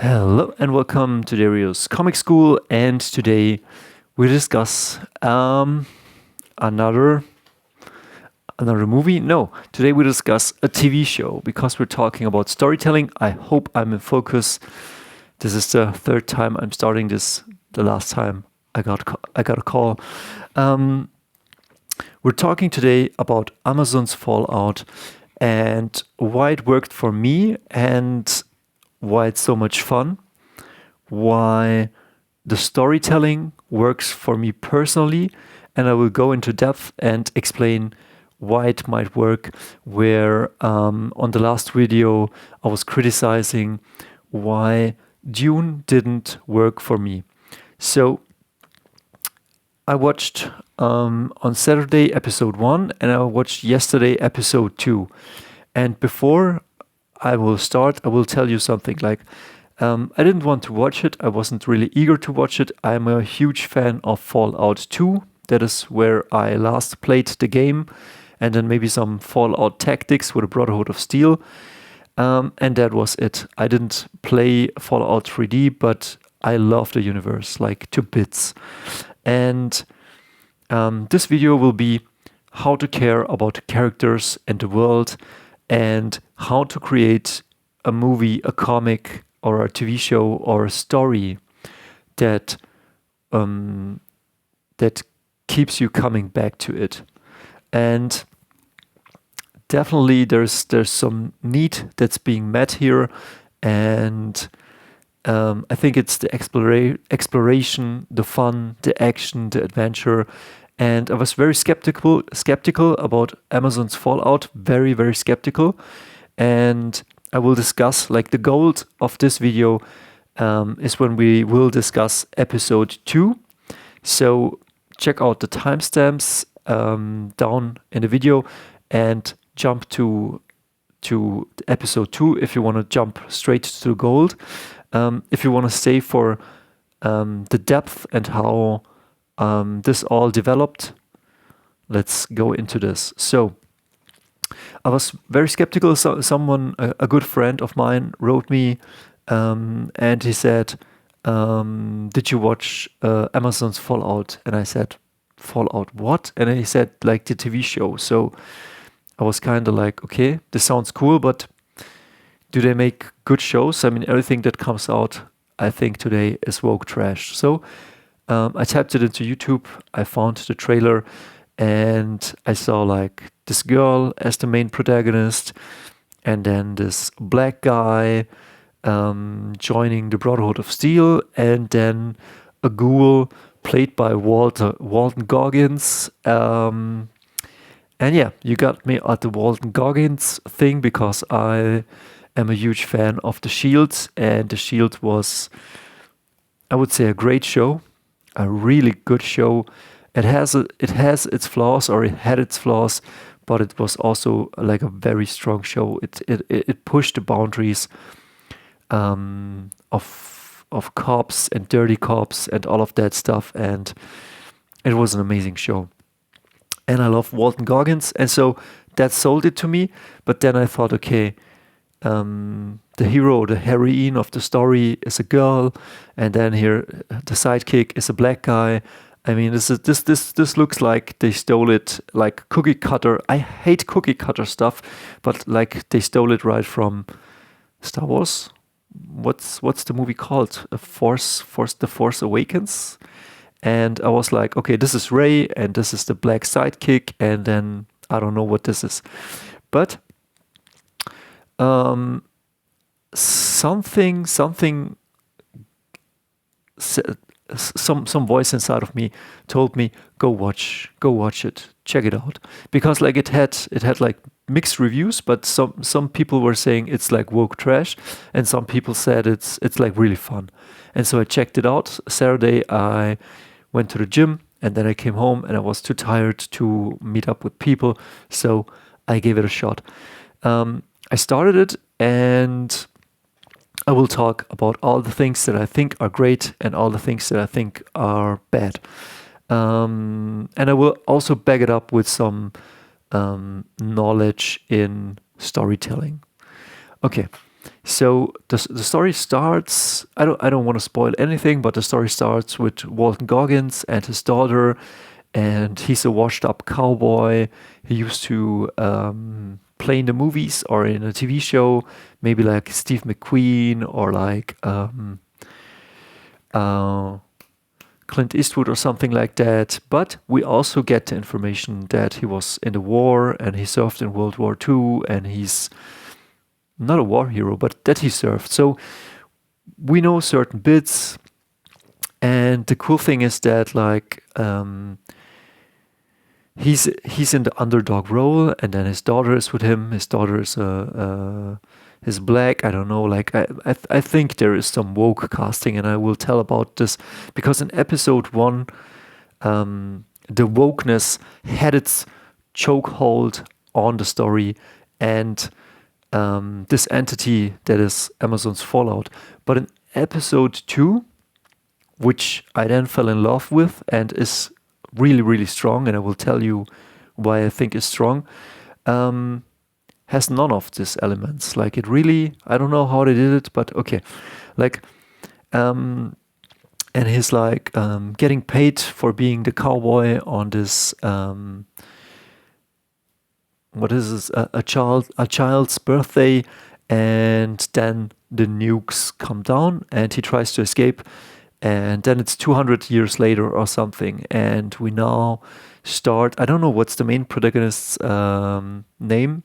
Hello and welcome to Dario's Comic School, and today we discuss another movie. No, today we discuss a TV show because we're talking about storytelling. I hope I'm in focus. This is the third time I'm starting this. The last time I got a call. We're talking today about Amazon's Fallout and why it worked for me and why it's so much fun, why the storytelling works for me personally, and I will go into depth and explain why it might work, where on the last video I was criticizing why Dune didn't work for me. So I watched on Saturday episode 1 and I watched yesterday episode 2. And before I will start, I will tell you something like, I didn't want to watch it. I wasn't really eager to watch it. I'm a huge fan of Fallout 2. That is where I last played the game. And then maybe some Fallout Tactics with a Brotherhood of Steel. And that was it. I didn't play Fallout 3D, but I love the universe, like to bits. And this video will be how to care about the characters and the world, and how to create a movie, a comic, or a TV show, or a story that that keeps you coming back to it. And definitely there's some need that's being met here, and I think it's the exploration, the fun, the action, the adventure. And I was very skeptical about Amazon's Fallout, very, very skeptical. And I will discuss, like, the goal of this video is when we will discuss episode 2. So check out the timestamps down in the video and jump to episode 2 if you want to jump straight to the gold. If you want to stay for the depth and how this all developed, let's go into this. So I was very skeptical. So someone, a good friend of mine, wrote me and he said, did you watch Amazon's Fallout? And I said, Fallout what? And then he said, like, the TV show. So I was kind of like, okay, this sounds cool, but do they make good shows? I mean, everything that comes out, I think today is woke trash. So I tapped it into YouTube. I found the trailer and I saw like this girl as the main protagonist, and then this black guy joining the Brotherhood of Steel, and then a ghoul played by Walton Goggins. And yeah, you got me at the Walton Goggins thing because I am a huge fan of The Shield, and The Shield was, I would say, a great show, a really good show. It has its flaws, or it had its flaws, but it was also like a very strong show. It pushed the boundaries of cops and dirty cops and all of that stuff, and it was an amazing show. And I love Walton Goggins, and so that sold it to me. But then I thought, okay, the hero, the heroine of the story is a girl, and then here the sidekick is a black guy. I mean, this looks like they stole it, like cookie cutter. I hate cookie cutter stuff, but like they stole it right from Star Wars. What's the movie called? The Force Awakens. And I was like, okay, this is Rey, and this is the black sidekick, and then I don't know what this is, but something some voice inside of me told me, go watch it, check it out, because like it had like mixed reviews, but some people were saying it's like woke trash, and some people said it's like really fun. And so I checked it out. Saturday I went to the gym, and then I came home and I was too tired to meet up with people, so I gave it a shot. I started it, and I will talk about all the things that I think are great and all the things that I think are bad. And I will also back it up with some knowledge in storytelling. Okay, So the story starts. I don't want to spoil anything, but the story starts with Walton Goggins and his daughter, and he's a washed-up cowboy. He used to play in the movies or in a TV show, maybe like Steve McQueen or like uh, Clint Eastwood or something like that. But we also get the information that he was in the war and he served in World War II, and he's not a war hero, but that he served. So we know certain bits, and the cool thing is that like he's in the underdog role, and then his daughter is with him. His daughter is black. I don't know. Like I think there is some woke casting, and I will tell about this because in episode 1, the wokeness had its chokehold on the story, and this entity that is Amazon's Fallout. But in episode 2, which I then fell in love with and is really, really strong, and I will tell you why I think is strong, has none of these elements. Like it really, I don't know how they did it, but okay. Like, and he's like getting paid for being the cowboy on this what is this, a child's birthday, and then the nukes come down and he tries to escape, and then it's 200 years later or something, and we now start. I don't know what's the main protagonist's name.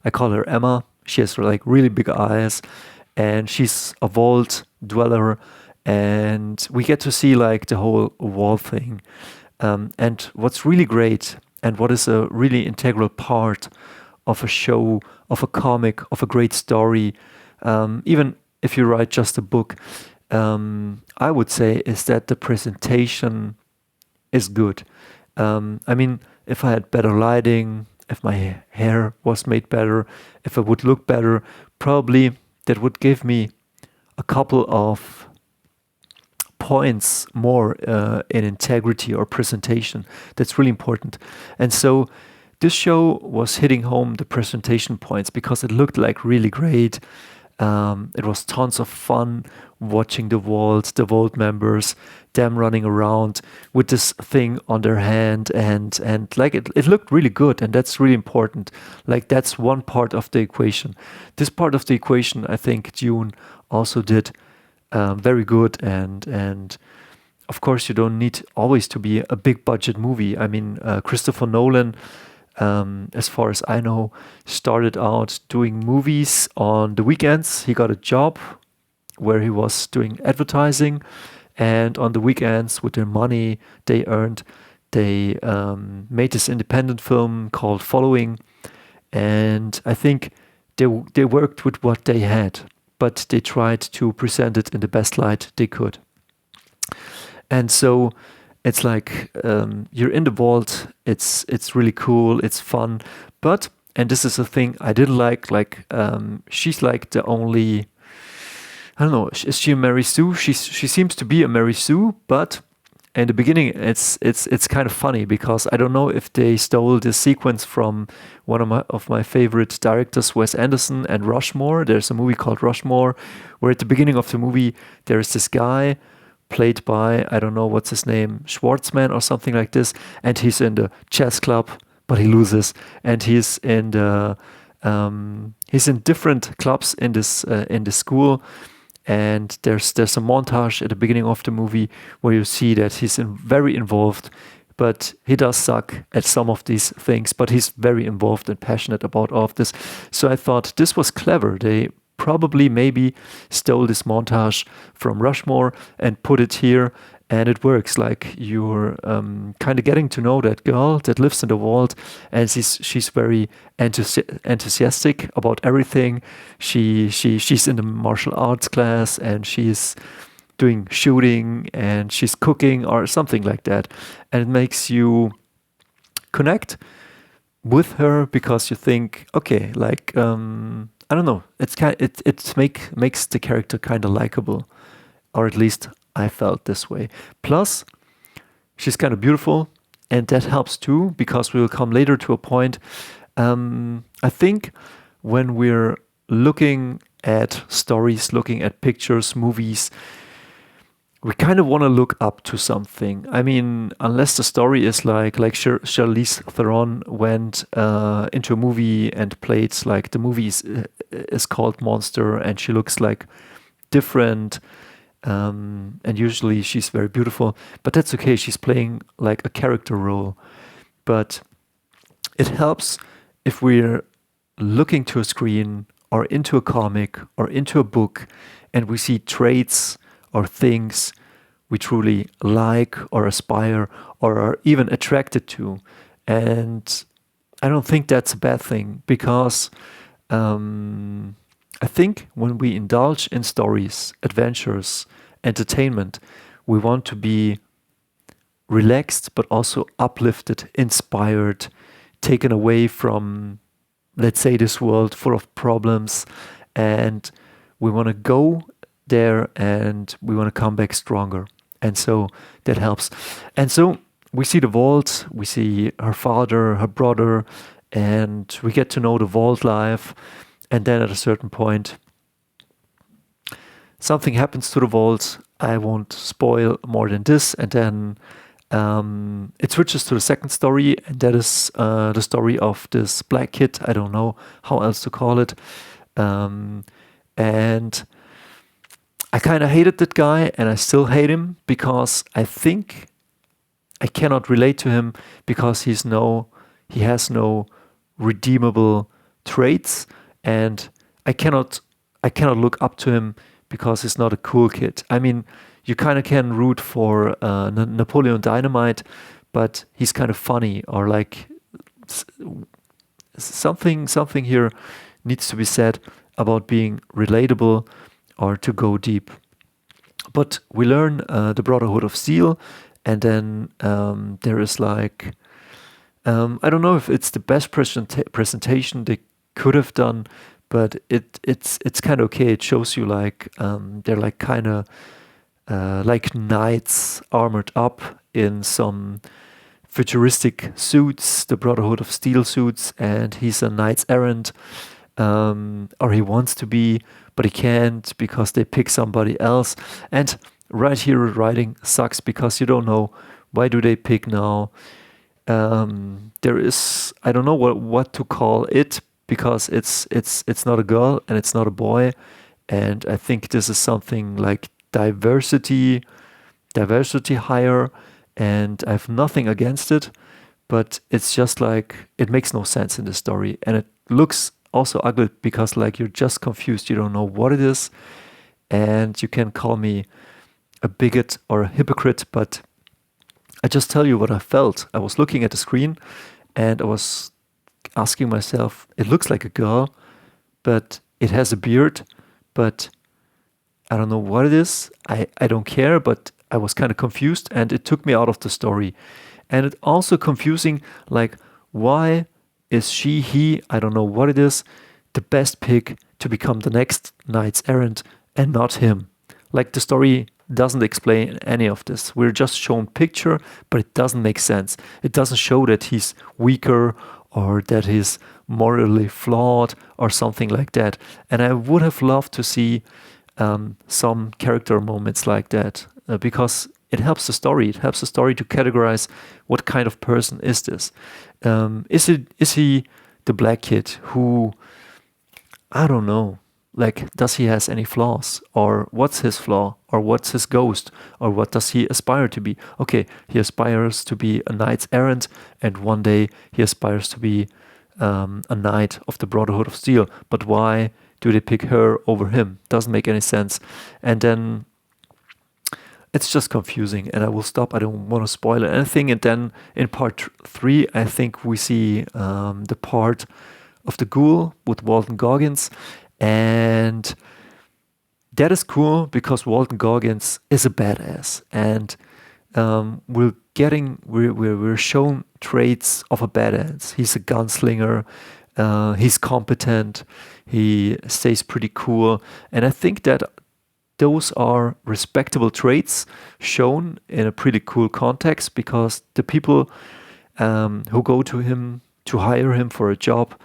I call her Emma. She has like really big eyes, and she's a vault dweller, and we get to see like the whole wall thing. And what's really great, and what is a really integral part of a show, of a comic, of a great story, even if you write just a book, I would say, is that the presentation is good. I mean, if I had better lighting, if my hair was made better, if I would look better, probably that would give me a couple of points more in integrity or presentation. That's really important. And so this show was hitting home the presentation points because it looked like really great. It was tons of fun watching the Vault members, them running around with this thing on their hand, and like it looked really good, and that's really important. Like that's one part of the equation. This part of the equation, I think Dune also did very good, and of course you don't need always to be a big budget movie. I mean, Christopher Nolan, as far as I know, started out doing movies on the weekends. He got a job where he was doing advertising, and on the weekends, with the money they earned, they made this independent film called Following, and I think they worked with what they had, but they tried to present it in the best light they could. And so it's like you're in the vault. It's really cool. It's fun. But, and this is a thing I didn't like she's like the only, I don't know, is she a Mary Sue? She seems to be a Mary Sue, but in the beginning it's kind of funny because I don't know if they stole this sequence from one of my favorite directors, Wes Anderson, and Rushmore. There's a movie called Rushmore where at the beginning of the movie there's this guy played by, I don't know what's his name, Schwartzman or something like this, and he's in the chess club, but he loses, and he's in different clubs in this school, and there's a montage at the beginning of the movie where you see that he's very involved, but he does suck at some of these things, but he's very involved and passionate about all of this. So I thought this was clever. They probably maybe stole this montage from Rushmore and put it here, and it works. Like you're kind of getting to know that girl that lives in the vault, and she's very enthusiastic about everything. She's in the martial arts class, and she's doing shooting, and she's cooking or something like that, and it makes you connect with her because you think, okay, like I don't know, it makes the character kind of likable, or at least I felt this way. Plus, she's kind of beautiful, and that helps too because we will come later to a point. I think when we're looking at stories, looking at pictures, movies, we kind of want to look up to something. I mean, unless the story is like Charlize Theron went into a movie and played, like, the movie is called Monster, and she looks like different, and usually she's very beautiful, but that's okay. She's playing like a character role. But it helps if we're looking to a screen or into a comic or into a book and we see traits or things we truly like or aspire or are even attracted to. And I don't think that's a bad thing, because I think when we indulge in stories, adventures, entertainment, we want to be relaxed, but also uplifted, inspired, taken away from, let's say, this world full of problems. And we want to go there and we want to come back stronger. And so that helps. And so we see the vault, we see her father, her brother, and we get to know the vault life. And then at a certain point, something happens to the vault. I won't spoil more than this. And then it switches to the second story, and that is the story of this black kid. I don't know how else to call it. And I kind of hated that guy, and I still hate him, because I think I cannot relate to him, because he has no redeemable traits, and I cannot look up to him because he's not a cool kid. I mean, you kind of can root for Napoleon Dynamite, but he's kind of funny, or like something here needs to be said about being relatable or to go deep. But we learn the Brotherhood of Steel, and then there is like, I don't know if it's the best presentation they could have done, but it's kind of okay. It shows you like they're like kind of like knights armored up in some futuristic suits, the Brotherhood of Steel suits, and he's a knights errant, or he wants to be, but he can't because they pick somebody else. And right here, writing sucks, because you don't know, why do they pick now? There is, I don't know what to call it, because it's not a girl and it's not a boy, and I think this is something like diversity hire, and I have nothing against it, but it's just like, it makes no sense in the story, and it looks also ugly, because like you're just confused, you don't know what it is, and you can call me a bigot or a hypocrite, but I just tell you what I felt. I was looking at the screen and I was asking myself, it looks like a girl, but it has a beard, but I don't know what it is. I don't care, but I was kind of confused, and it took me out of the story. And it's also confusing, like, why is he, I don't know what it is, the best pick to become the next Knights Errant and not him? Like, the story doesn't explain any of this. We're just shown picture, but it doesn't make sense. It doesn't show that he's weaker or that he's morally flawed or something like that. And I would have loved to see some character moments like that, because it helps the story. It helps the story to categorize what kind of person is this. Is he the black kid who, I don't know, like, does he has any flaws, or what's his flaw, or what's his ghost, or what does he aspire to be? Okay, he aspires to be a knight errant, and one day he aspires to be a knight of the Brotherhood of Steel. But why do they pick her over him? Doesn't make any sense. And then it's just confusing, and I will stop. I don't want to spoil anything. And then in part 3, I think we see the part of the Ghoul with Walton Goggins, and that is cool because Walton Goggins is a badass, and we're shown traits of a badass. He's a gunslinger. He's competent. He stays pretty cool, and I think that those are respectable traits shown in a pretty cool context, because the people who go to him to hire him for a job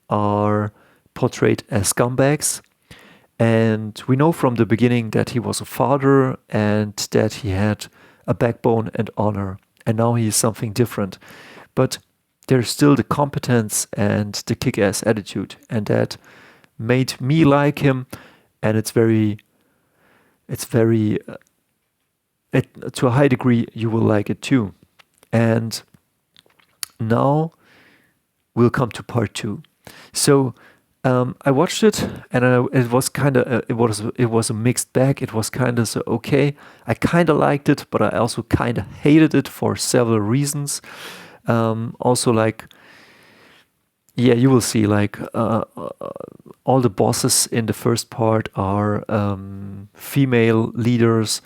are portrayed as scumbags, And we know from the beginning that he was a father and that he had a backbone and honor. And now he is something different. But there's still the competence and the kick-ass attitude. And that made me like him. And to a high degree, you will like it too. And now we'll come to part 2. So I watched it, and it was kind of it was a mixed bag. It was kind of okay. I kind of liked it, but I also kind of hated it for several reasons. Also, like, yeah, you will see, like, all the bosses in the first part are female leaders.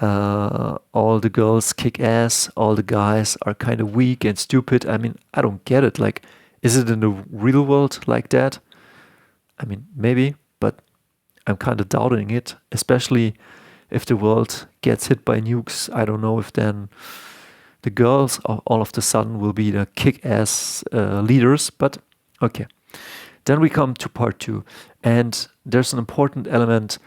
All the girls kick ass. All the guys are kind of weak and stupid. I mean, I don't get it. Like, is it in the real world like that? I mean, maybe, but I'm kind of doubting it, especially if the world gets hit by nukes. I don't know if then the girls all of a sudden will be the kick-ass leaders, but okay. Then we come to part 2, and there's an important element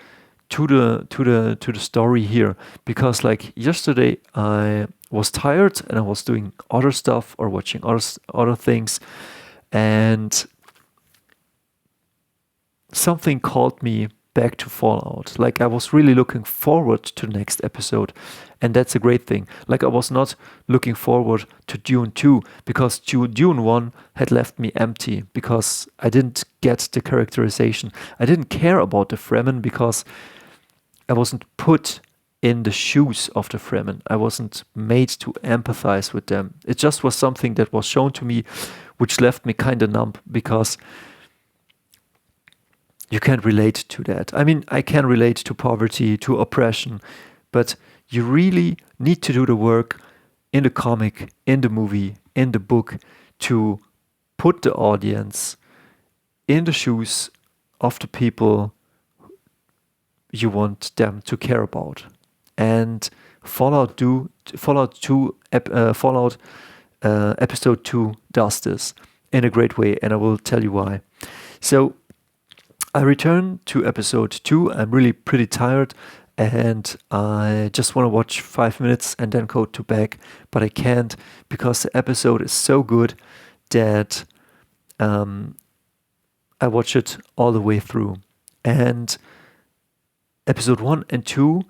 to the story here, because like yesterday I was tired and I was doing other stuff or watching other things, and something called me back to Fallout. Like, I was really looking forward to the next episode, and that's a great thing. Like, I was not looking forward to Dune 2 because Dune 1 had left me empty because I didn't get the characterization. I didn't care about the Fremen because I wasn't put in the shoes of the Fremen. I wasn't made to empathize with them. It just was something that was shown to me, which left me kind of numb because you can't relate to that. I mean, I can relate to poverty, to oppression, but you really need to do the work in the comic, in the movie, in the book to put the audience in the shoes of the people you want them to care about. And Fallout Episode 2 does this in a great way, and I will tell you why. So I return to episode 2. I'm really pretty tired and I just want to watch 5 minutes and then go to bed, but I can't because the episode is so good that I watch it all the way through. And episode 1 and 2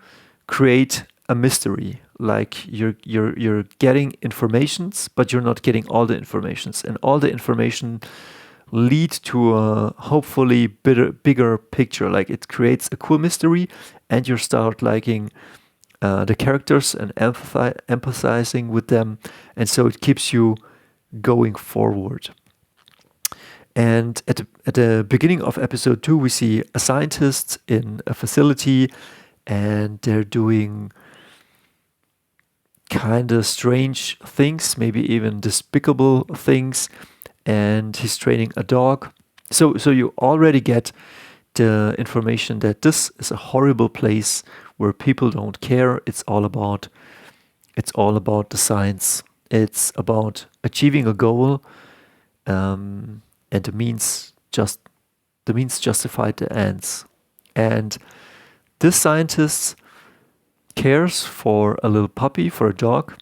create a mystery. Like, you're getting informations, but you're not getting all the informations, and all the information lead to a hopefully bigger picture. Like, it creates a cool mystery and you start liking the characters and empathizing with them, and so it keeps you going forward. And at the beginning of episode 2 we see a scientist in a facility and they're doing kind of strange things, maybe even despicable things, and he's training a dog. So you already get the information that this is a horrible place where people don't care. It's all about the science. It's about achieving a goal, and the means justified the ends. And this scientist cares for a little puppy, for a dog,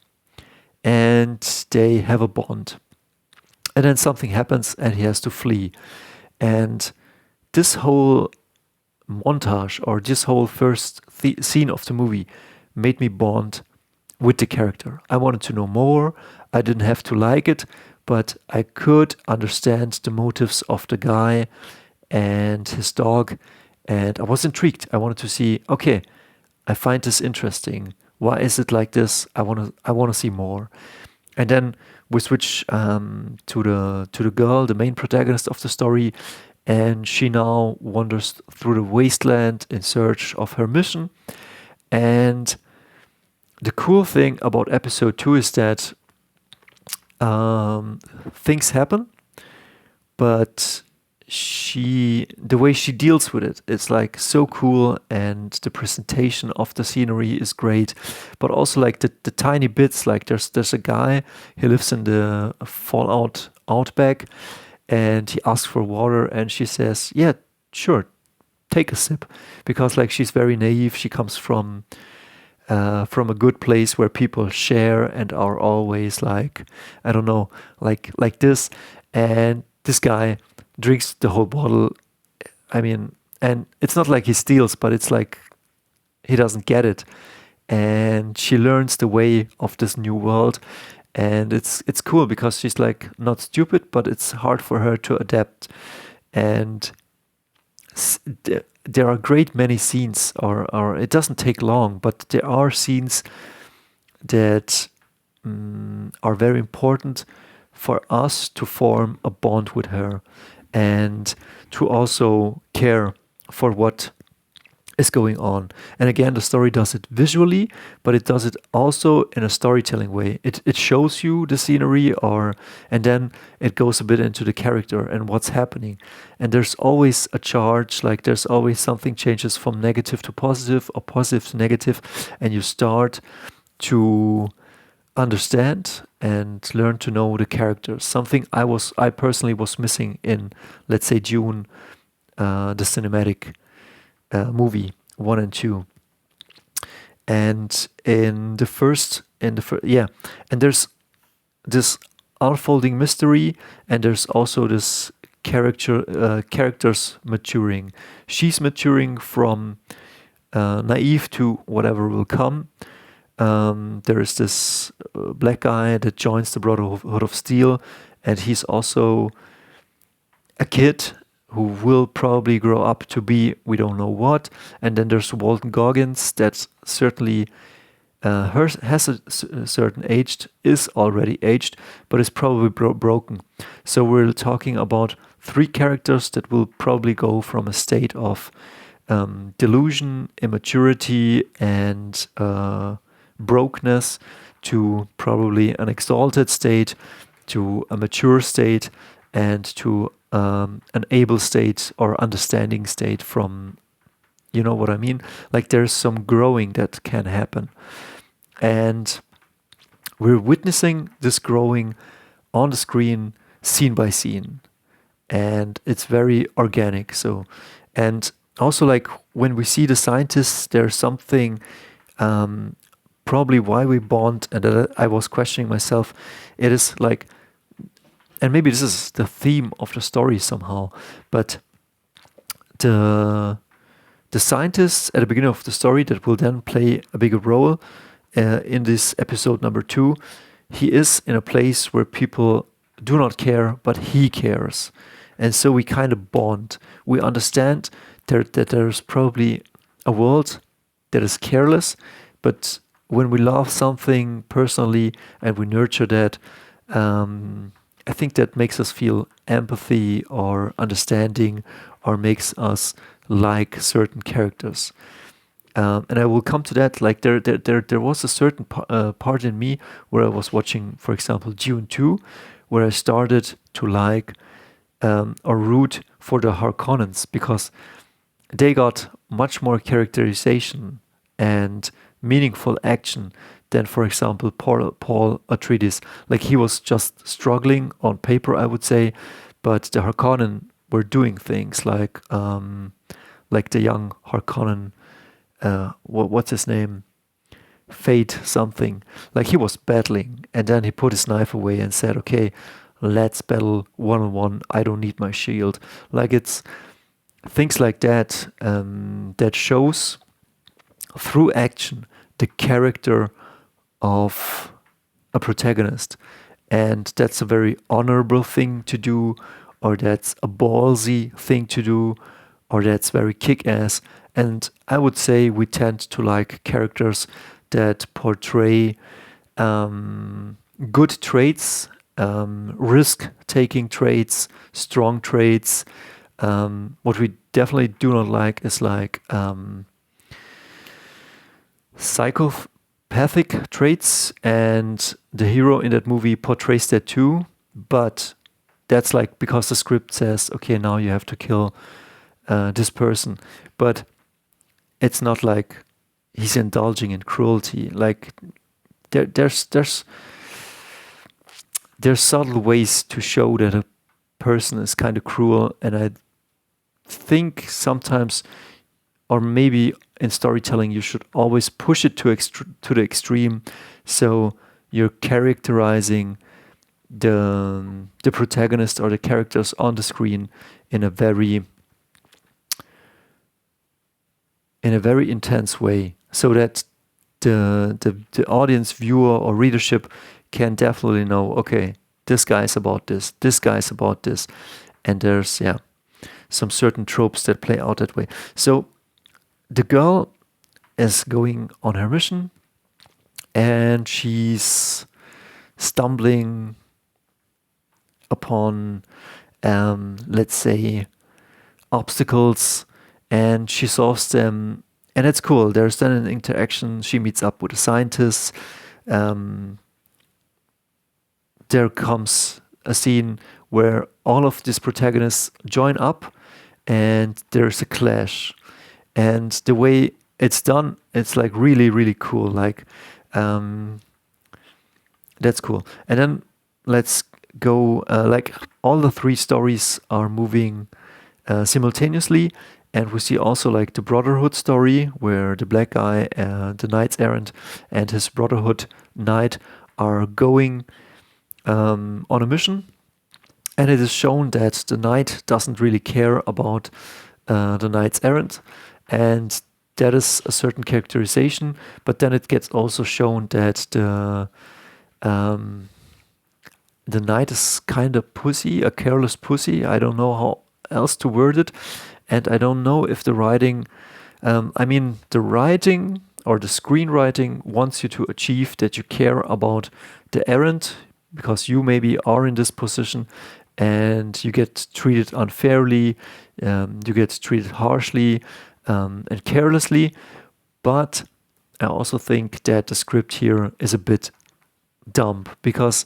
and they have a bond. And then something happens and he has to flee. And this whole montage, or this whole first scene of the movie, made me bond with the character. I wanted to know more. I didn't have to like it, but I could understand the motives of the guy and his dog. And I was intrigued. I wanted to see, okay, I find this interesting. Why is it like this? I want to see more. And then we switch to the girl, the main protagonist of the story, and she now wanders through the wasteland in search of her mission. And the cool thing about episode 2 is that things happen, but the way she deals with it is like so cool, and the presentation of the scenery is great, but also like the tiny bits. Like, there's a guy, he lives in the Fallout outback, and he asks for water, and she says, yeah, sure, take a sip, because like she's very naive. She comes from a good place where people share and are always like, I don't know, like this. And this guy drinks the whole bottle. I mean, and it's not like he steals, but it's like he doesn't get it. And she learns the way of this new world, and it's cool because she's like not stupid, but it's hard for her to adapt. And there are great many scenes, or it doesn't take long, but there are scenes that are very important for us to form a bond with her, and to also care for what is going on. And again, the story does it visually, but it does it also in a storytelling way. It shows you the scenery, and then it goes a bit into the character and what's happening. And there's always a charge, like there's always something changes from negative to positive or positive to negative, and you start to understand and learn to know the characters. Something I personally was missing in, let's say, Dune, the cinematic movie 1 and 2. And and there's this unfolding mystery, and there's also this characters maturing. She's maturing from naive to whatever will come. There is this black guy that joins the Brotherhood of Steel, and he's also a kid who will probably grow up to be we don't know what. And then there's Walton Goggins that certainly has a certain is already aged, but is probably broken. So we're talking about 3 characters that will probably go from a state of delusion, immaturity, and brokenness to probably an exalted state, to a mature state, and to an able state or understanding state from, you know what I mean? Like there's some growing that can happen. And we're witnessing this growing on the screen, scene by scene. And it's very organic. So, and also like when we see the scientists, there's something probably why we bond, and that I was questioning myself. It is like, and maybe this is the theme of the story somehow, but the scientists at the beginning of the story that will then play a bigger role in this episode number 2, he is in a place where people do not care, but he cares. And so we kind of bond. We understand that there's probably a world that is careless, but when we love something personally and we nurture that, I think that makes us feel empathy or understanding, or makes us like certain characters. And I will come to that. Like there was a certain part in me where I was watching, for example, Dune 2, where I started to like or root for the Harkonnens, because they got much more characterization and meaningful action than, for example, Paul Atreides. Like he was just struggling on paper, I would say, but the Harkonnen were doing things like the young Harkonnen. What's his name? Fate something. Like he was battling, and then he put his knife away and said, "Okay, let's battle one-on-one. I don't need my shield." Like it's things like that that shows through action the character of a protagonist. And that's a very honorable thing to do, or that's a ballsy thing to do, or that's very kick-ass. And I would say we tend to like characters that portray good traits, risk-taking traits, strong traits. What we definitely do not like is like psychopathic traits, and the hero in that movie portrays that too, but that's like because the script says, okay, now you have to kill this person, but it's not like he's indulging in cruelty. Like there's subtle ways to show that a person is kind of cruel, and I think sometimes, or maybe in storytelling, you should always push it to the extreme. So you're characterizing the protagonist or the characters on the screen in a very intense way, so that the audience, viewer, or readership can definitely know, okay, this guy's about this guy's about this, and there's some certain tropes that play out that way. So the girl is going on her mission, and she's stumbling upon, let's say, obstacles, and she solves them, and it's cool. There's then an interaction. She meets up with a scientist. There comes a scene where all of these protagonists join up, and there's a clash. And the way it's done, it's like really, really cool. Like, that's cool. And then let's go, like, all the three stories are moving simultaneously. And we see also like the Brotherhood story, where the black guy, the Knights Errant, and his Brotherhood knight are going on a mission. And it is shown that the knight doesn't really care about the Knights Errant, and that is a certain characterization. But then it gets also shown that the knight is kind of pussy, a careless pussy. I don't know how else to word it. And I don't know if the writing, the writing or the screenwriting wants you to achieve that you care about the errant, because you maybe are in this position and you get treated unfairly, you get treated harshly and carelessly. But I also think that the script here is a bit dumb, because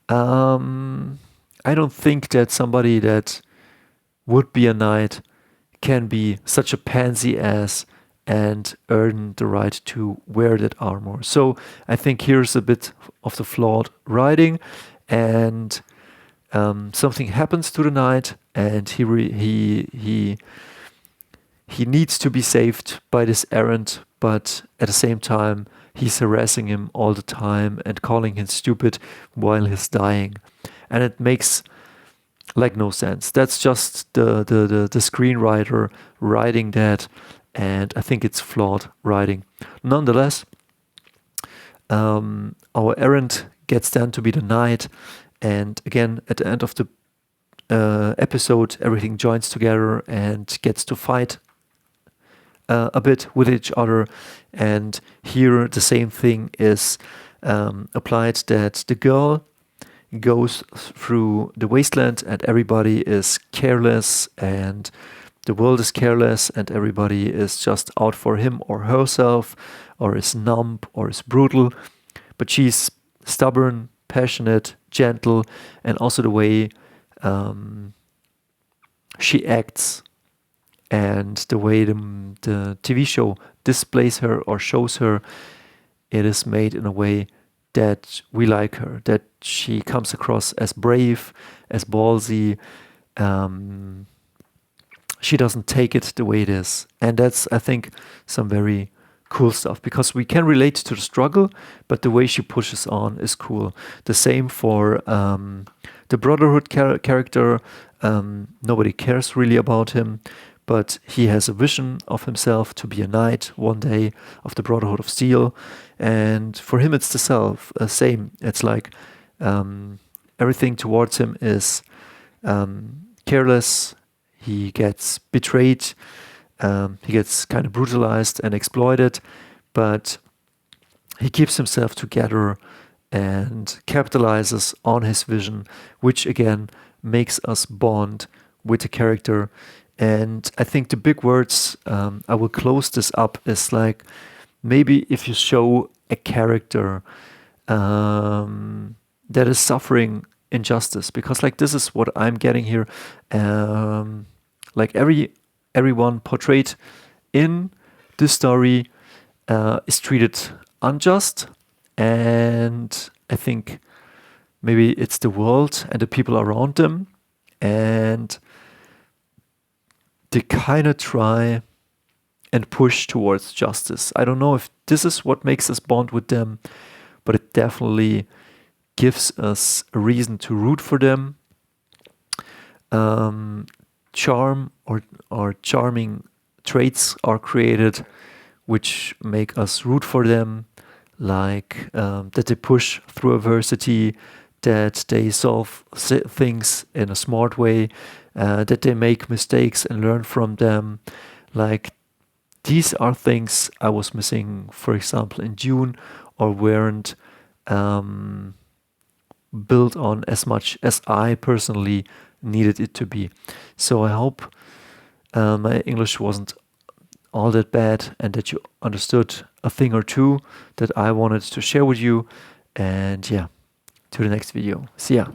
I don't think that somebody that would be a knight can be such a pansy ass and earn the right to wear that armor. So I think here's a bit of the flawed writing, and something happens to the knight, and he needs to be saved by this errant, but at the same time he's harassing him all the time and calling him stupid while he's dying, and it makes like no sense. That's just the screenwriter writing that, and I think it's flawed writing. Nonetheless, our errant gets then to be the knight, and again at the end of the episode, everything joins together and gets to fight a bit with each other. And here the same thing is applied, that the girl goes through the wasteland and everybody is careless, and the world is careless, and everybody is just out for him or herself, or is numb, or is brutal. But she's stubborn, passionate, gentle, and also the way she acts and the way the TV show displays her or shows her, it is made in a way that we like her, that she comes across as brave, as ballsy. She doesn't take it the way it is. And that's, I think, some very cool stuff, because we can relate to the struggle, but the way she pushes on is cool. The same for the Brotherhood character. Nobody cares really about him, but he has a vision of himself to be a knight one day of the Brotherhood of Steel. And for him, it's the same. It's like everything towards him is careless. He gets betrayed. He gets kind of brutalized and exploited, but he keeps himself together and capitalizes on his vision, which again makes us bond with the character. And I think the big words, I will close this up, is like, maybe if you show a character that is suffering injustice, because like this is what I'm getting here, like everyone portrayed in this story is treated unjust, and I think maybe it's the world and the people around them, and they kind of try and push towards justice. I don't know if this is what makes us bond with them, but it definitely gives us a reason to root for them. Charm or charming traits are created which make us root for them, like that they push through adversity, that they solve things in a smart way, that they make mistakes and learn from them. Like, these are things I was missing, for example, in June, or weren't built on as much as I personally needed it to be. So I hope my English wasn't all that bad and that you understood a thing or two that I wanted to share with you. And yeah, to the next video. See ya.